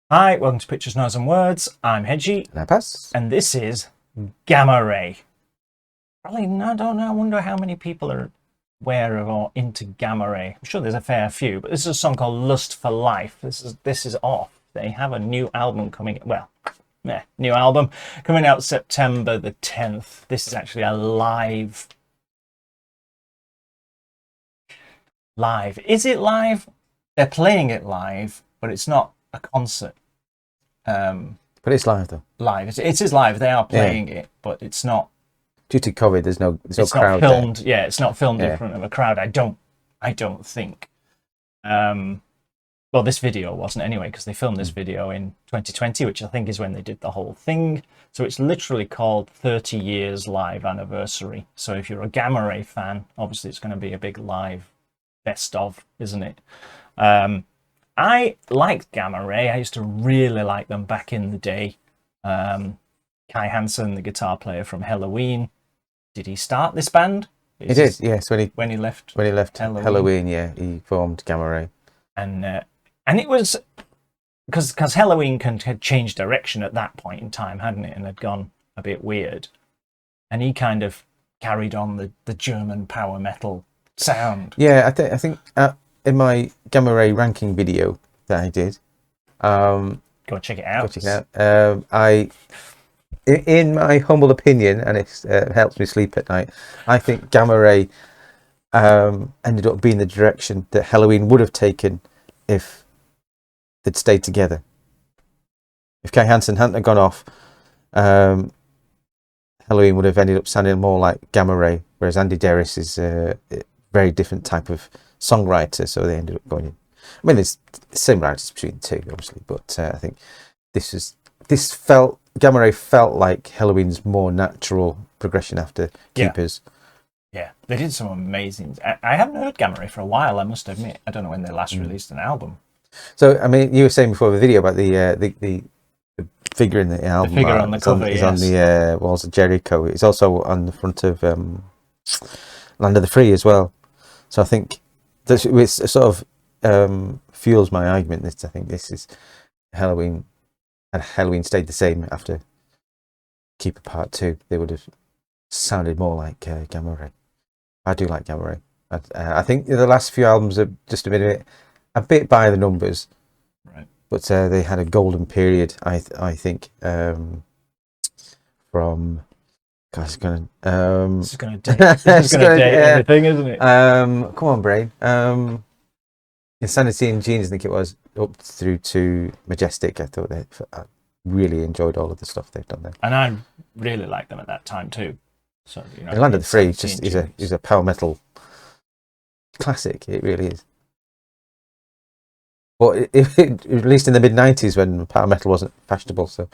Hi, welcome to Pictures, Noise and Words. I'm Hedgy, La Paz. and this is Gamma Ray. Probably, I don't know, I wonder how many people are aware of or into Gamma Ray. I'm sure there's a fair few, but this is a song called Lust for Life. This is off. They have a new album coming, new album coming out September the 10th. This is actually a live. Is it live? They're playing it live, but it's not a concert. But it's live though. Live. It is live. They are playing it, but it's not. Due to COVID, there's no It's crowd not filmed. there. Yeah, it's not filmed in Yeah. front of a crowd. I don't think. Well, this video wasn't anyway, because they filmed this video in 2020, which I think is when they did the whole thing. So it's literally called 30 Years Live Anniversary. So if you're a Gamma Ray fan, obviously it's going to be a big live best of, isn't it? I liked Gamma Ray. I used to really like them back in the day. Kai Hansen, the guitar player from Halloween, did he start this band? He did, yes. When he left Halloween, yeah, he formed Gamma Ray. And it was because Halloween had changed direction at that point in time, hadn't it, and had gone a bit weird. And he kind of carried on the German power metal sound. Yeah, I think in my Gamma Ray ranking video that I did, Go and check it out. Go check it out. In my humble opinion, and it helps me sleep at night, I think Gamma Ray ended up being the direction that Halloween would have taken if they'd stayed together. If Kai Hansen hadn't gone off, Halloween would have ended up sounding more like Gamma Ray, whereas Andy Derris is a very different type of songwriter, so they ended up going in. I mean, there's similarities between the two, obviously, but I think Gamma Ray felt like Halloween's more natural progression after Keepers. Yeah, they did some amazing. I haven't heard Gamma Ray for a while, I must admit. I don't know when they last released an album. So, I mean, you were saying before the video about the figure in the album. The figure on the cover, is on the walls of Jericho. It's also on the front of Land of the Free as well. So I think it sort of fuels my argument that I think this is Halloween, and Halloween stayed the same after Keeper Part 2. They would have sounded more like Gamma Ray. I do like Gamma Ray. I think the last few albums are just a bit by the numbers, right? But they had a golden period, I think, from. God, this is going to date everything, isn't it? Come on, brain. Insanity and Genius, I think it was, up through to Majestic. I really enjoyed all of the stuff they've done there, and I really liked them at that time too. So Land of the Free just is a power metal classic. It really is. But at least in the mid-90s when power metal wasn't fashionable, so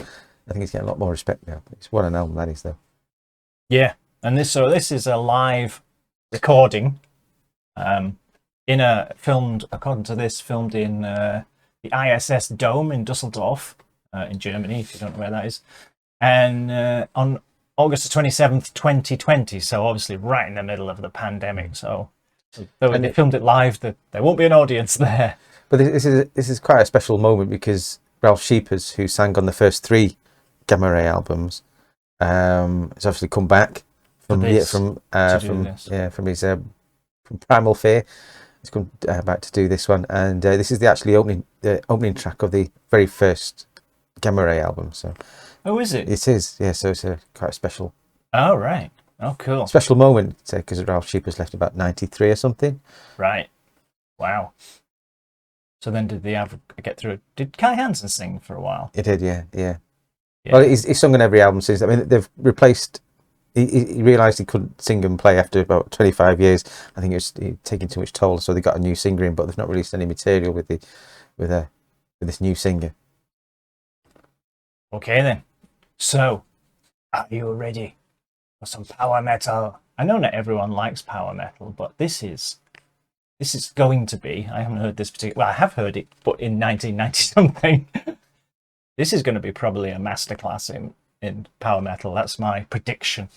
I think it's getting a lot more respect now. It's what an album that is, though. Yeah, and this is a live recording, filmed in the ISS Dome in Dusseldorf, in Germany, if you don't know where that is, and on August the 27th, 2020. So obviously right in the middle of the pandemic. So when they filmed it live, there won't be an audience there. But this is quite a special moment because Ralph Sheepers, who sang on the first 3 Gamma Ray albums, has obviously come back from Primal Fear. He's come back to do this one, and this is the opening track of the very first Gamma Ray album. So, oh, is it? It is, yeah. So it's quite a special. Oh, right. Oh, cool. Special moment because Ralph Sheepers left about 93 or something. Right. Wow. So then, did they get through? Did Kai Hansen sing for a while? It did, yeah. Well, he's sung on every album since. I mean, they've replaced. He realised he couldn't sing and play after about 25 years. I think it was taking too much toll, so they got a new singer in, but they've not released any material with this new singer. Okay then. So, are you ready for some power metal? I know not everyone likes power metal, but this is going to be. I haven't heard this particular. Well, I have heard it, but in 1990 something. This is going to be probably a masterclass in power metal. That's my prediction.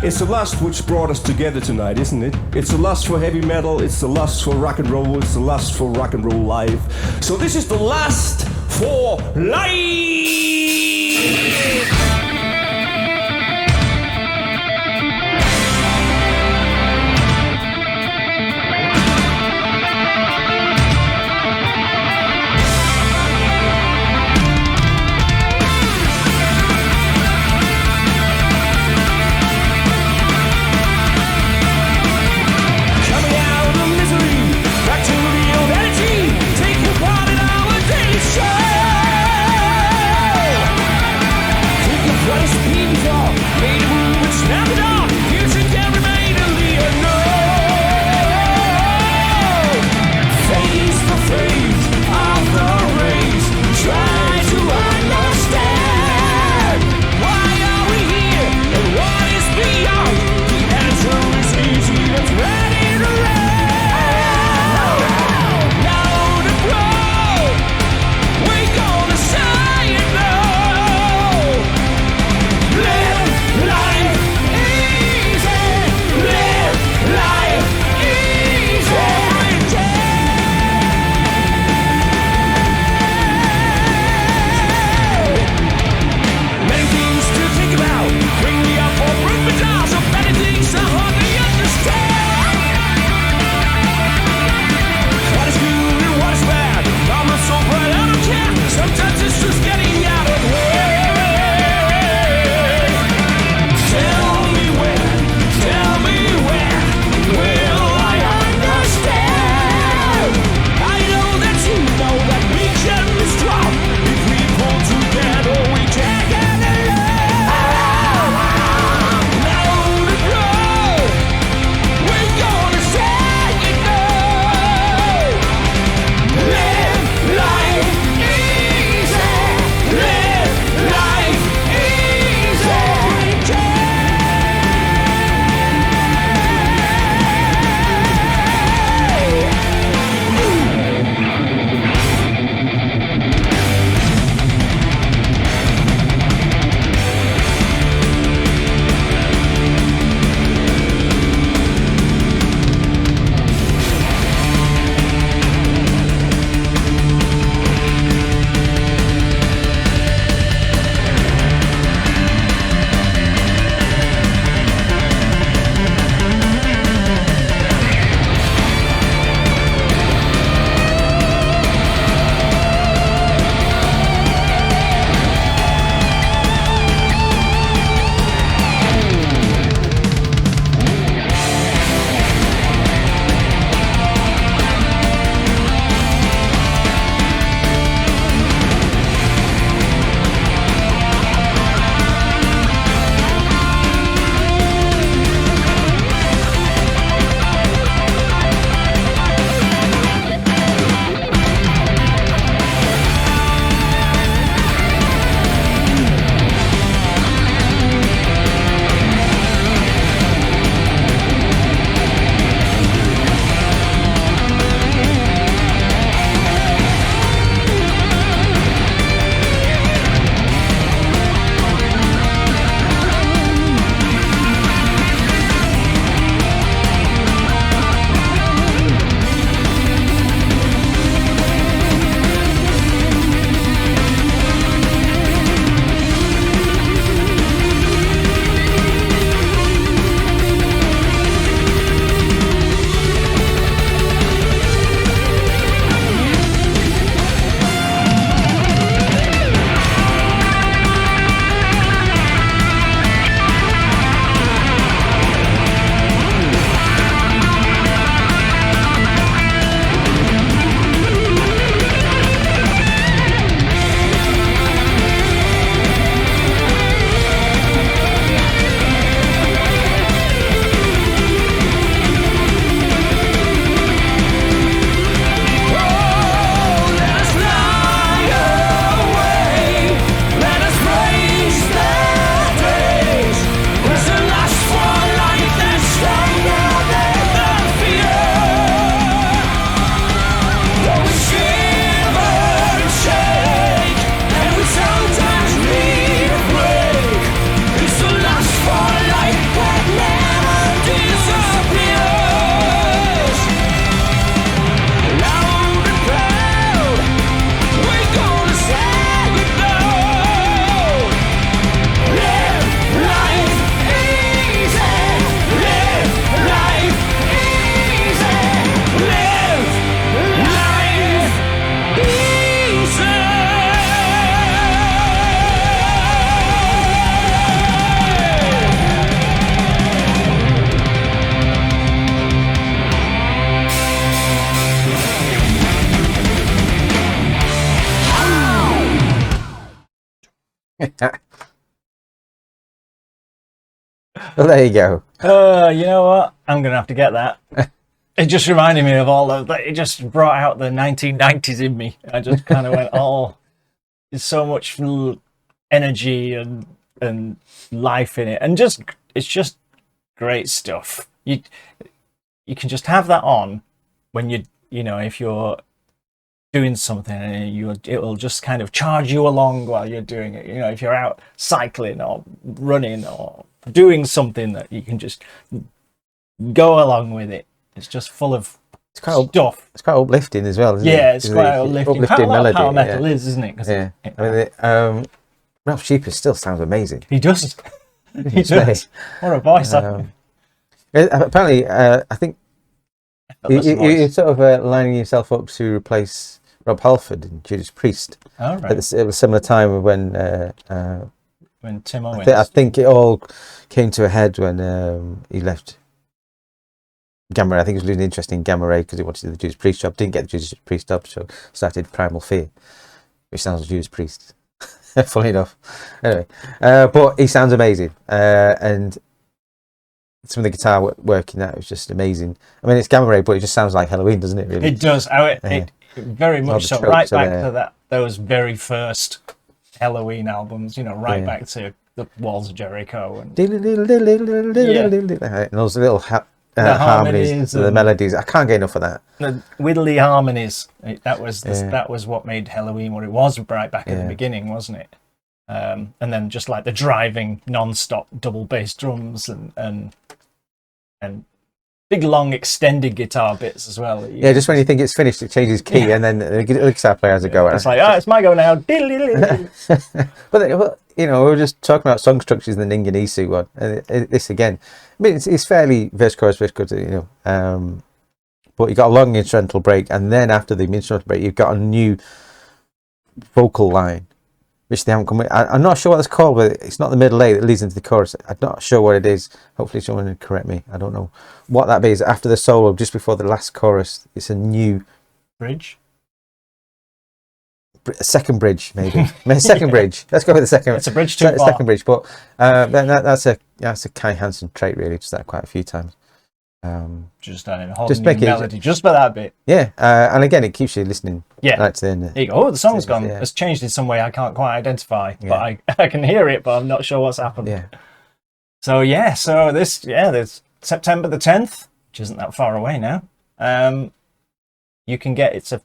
It's the lust which brought us together tonight, isn't it? It's the lust for heavy metal, it's the lust for rock and roll, it's the lust for rock and roll live. So this is the lust for life! Take your part in our daily show. Well, there you go. You know what? I'm gonna have to get that. It just reminded me of all of that. It just brought out the 1990s in me. I just kind of went, oh, there's so much energy and life in it, and just it's just great stuff. You can just have that on when you know, if you're doing something and it will just kind of charge you along while you're doing it. You know, if you're out cycling or running or doing something that you can just go along with it. It's just full of stuff. It's quite uplifting as well, isn't it? Yeah, it's quite uplifting. How melody. Power metal is, isn't it? Yeah. I mean, Ralph Sheepers still sounds amazing. He does. He does. What a voice. Apparently, I think you're sort of lining yourself up to replace Rob Halford and Judas Priest. Oh, right. At a similar time when Tim Owens. I think it all came to a head when he left Gamma Ray. I think he was losing interest in Gamma Ray because he wanted to do the Judas Priest job. Didn't get the Judas Priest job, so started Primal Fear, which sounds like Judas Priest. Funny enough. Anyway, but he sounds amazing, and some of the guitar work in that was just amazing. I mean, it's Gamma Ray, but it just sounds like Halloween, doesn't it? Really, it does. It very much so. Right back to those very first Halloween albums. You know, right back to the Walls of Jericho and those little harmonies, the melodies. I can't get enough of that. The widdly harmonies. That was what made Halloween what it was right back at the beginning, wasn't it? And then just like the driving non-stop double bass drums and big long extended guitar bits as well. Yeah, just when you think it's finished, it changes key, and then the guitar player has a go. It's like, it's my go now. But you know, we were just talking about song structures in the Ning and Isu one, and this again. I mean, it's fairly verse chorus, you know. But you got a long instrumental break, and then after the instrumental break, you've got a new vocal line, which they haven't come with. I'm not sure what it's called, but it's not the middle eight that leads into the chorus. I'm not sure what it is. Hopefully someone will correct me. I don't know what that is. After the solo, just before the last chorus, it's a new bridge. A second bridge, maybe. Second bridge. Let's go with the second. It's a bridge too far. Second bridge, but that's a Kai Hansen trait, really. Just that quite a few times. Just adding a whole new melody just for that bit. Yeah, and again, it keeps you listening. Yeah, right to the end. There you go. Oh, the song's gone. Yeah. It's changed in some way I can't quite identify, but I can hear it, but I'm not sure what's happened. Yeah. So there's September the 10th, which isn't that far away now. You can get it's a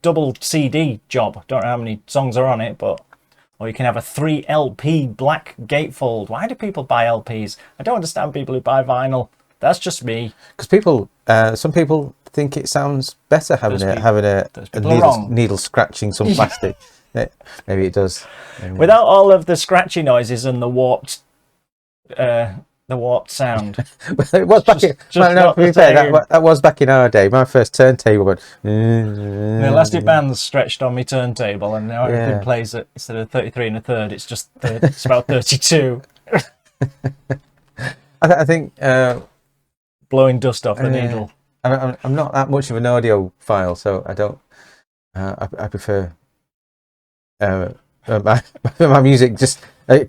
double CD job. Don't know how many songs are on it, or you can have a 3 LP black gatefold. Why do people buy LPs? I don't understand people who buy vinyl. That's just me. Because some people think it sounds better having a needle scratching some plastic. Maybe it does. Without all of the scratchy noises and the warped sound. It was back that was back in our day. My first turntable went. The elastic band's stretched on my turntable, and now everything plays at, instead of 33 1/3, it's about 32. I think. Blowing dust off the needle. I'm not that much of an audio file, so I don't. I prefer my music just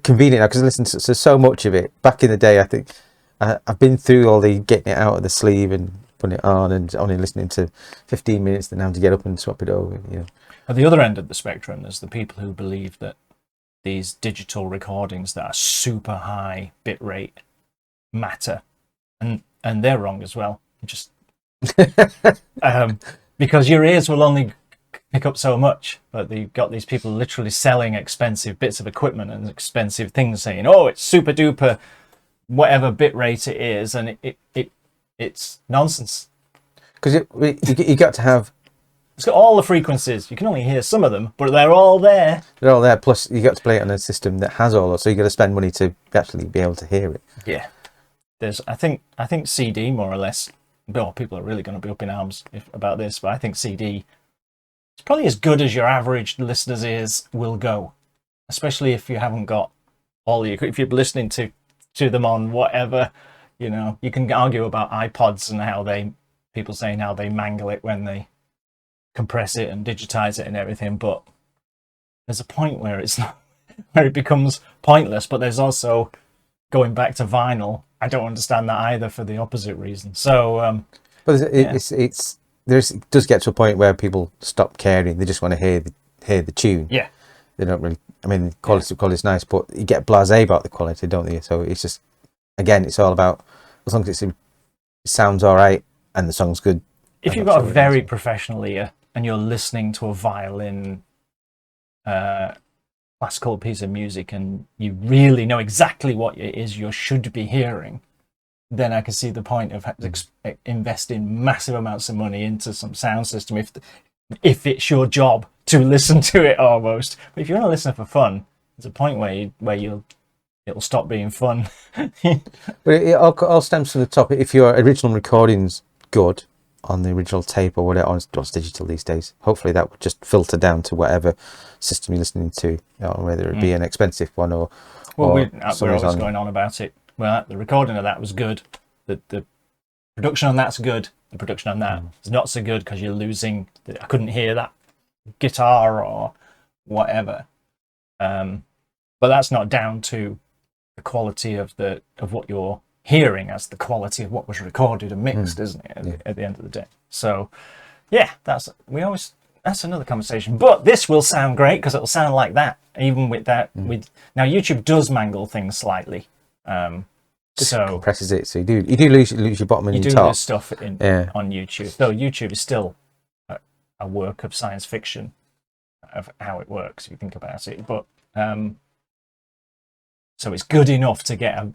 convenient now because I listen to so much of it. Back in the day, I think I've been through all the getting it out of the sleeve and putting it on, and only listening to 15 minutes, then having to get up and swap it over. You know. At the other end of the spectrum, there's the people who believe that these digital recordings that are super high bit rate matter. And they're wrong as well. Just because your ears will only pick up so much, but you've got these people literally selling expensive bits of equipment and expensive things, saying, "Oh, it's super duper, whatever bit rate it is," and it's nonsense. Because you got to have. It's got all the frequencies. You can only hear some of them, but they're all there. They're all there. Plus, you got to play it on a system that has all those, so you got to spend money to actually be able to hear it. Yeah. I think CD more or less. Well, people are really going to be up in arms about this, but I think CD is probably as good as your average listener's ears will go, especially if you haven't got if you're listening to them on whatever, you know. You can argue about iPods and people saying how they mangle it when they compress it and digitize it and everything, but there's a point where it's not. where it becomes pointless. But there's also going back to vinyl. I don't understand that either for the opposite reason. So, but it does get to a point where people stop caring. They just want to hear the tune. yeah, They don't really. I mean, the quality's nice, but you get blasé about the quality, don't you? So it's just, again, it's all about, as long as it sounds all right and the song's good. if you've got a very professional ear and you're listening to a violin classical piece of music and you really know exactly what it is you should be hearing, then I can see the point of investing massive amounts of money into some sound system if it's your job to listen to it almost. But if you're not listening for fun, there's a point where it'll stop being fun. But it all stems from the top. If your original recording's good on the original tape or whatever, on what's digital these days, hopefully that would just filter down to whatever system you're listening to, you know, whether it be an expensive one or. We're always going on about it. Well, the recording of that was good. The production on that's good. The production on that is not so good because you're losing. I couldn't hear that guitar or whatever. But that's not down to the quality of what you're hearing as the quality of what was recorded and mixed, isn't it? At the end of the day. So, yeah, that's another conversation. But this will sound great because it'll sound like that, even with that. Now YouTube does mangle things slightly. So compresses it, so you do lose your bottom and your top. You do lose stuff on YouTube. Though YouTube is still a work of science fiction of how it works, if you think about it. But so it's good enough to get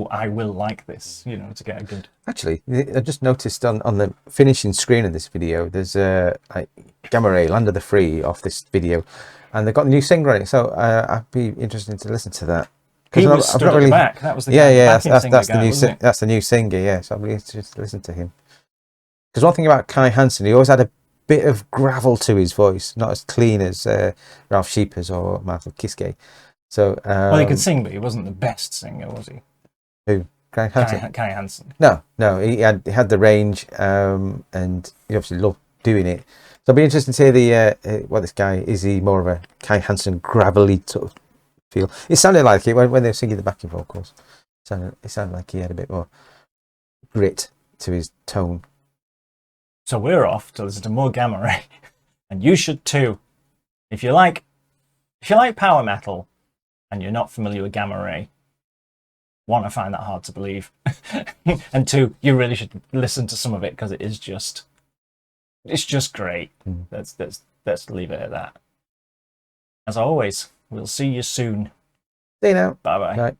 I will like this, to get a good. Actually, I just noticed on the finishing screen of this video, there's like Gamma Ray, Land of the Free off this video, and they've got a new singer on it. So I'd be interested to listen to that. He was stood at the back. That was the that's the new singer. Yeah, so I'd be interested to listen to him. Because one thing about Kai Hansen, he always had a bit of gravel to his voice, not as clean as Ralph Sheepers or Michael Kiske. So he could sing, but he wasn't the best singer, was he? Who? Kai Hansen? Kai Hansen. No, he had the range, and he obviously loved doing it. So I'd be interested to hear this guy, is he more of a Kai Hansen gravelly sort of feel? It sounded like it when they were singing the backing vocals. It sounded like he had a bit more grit to his tone. So we're off to listen to more Gamma Ray, and you should too. If you like power metal and you're not familiar with Gamma Ray, one, I find that hard to believe, and two, you really should listen to some of it because it's just great. Let's leave it at that. As always, we'll see you soon. See you now. Bye bye. Bye.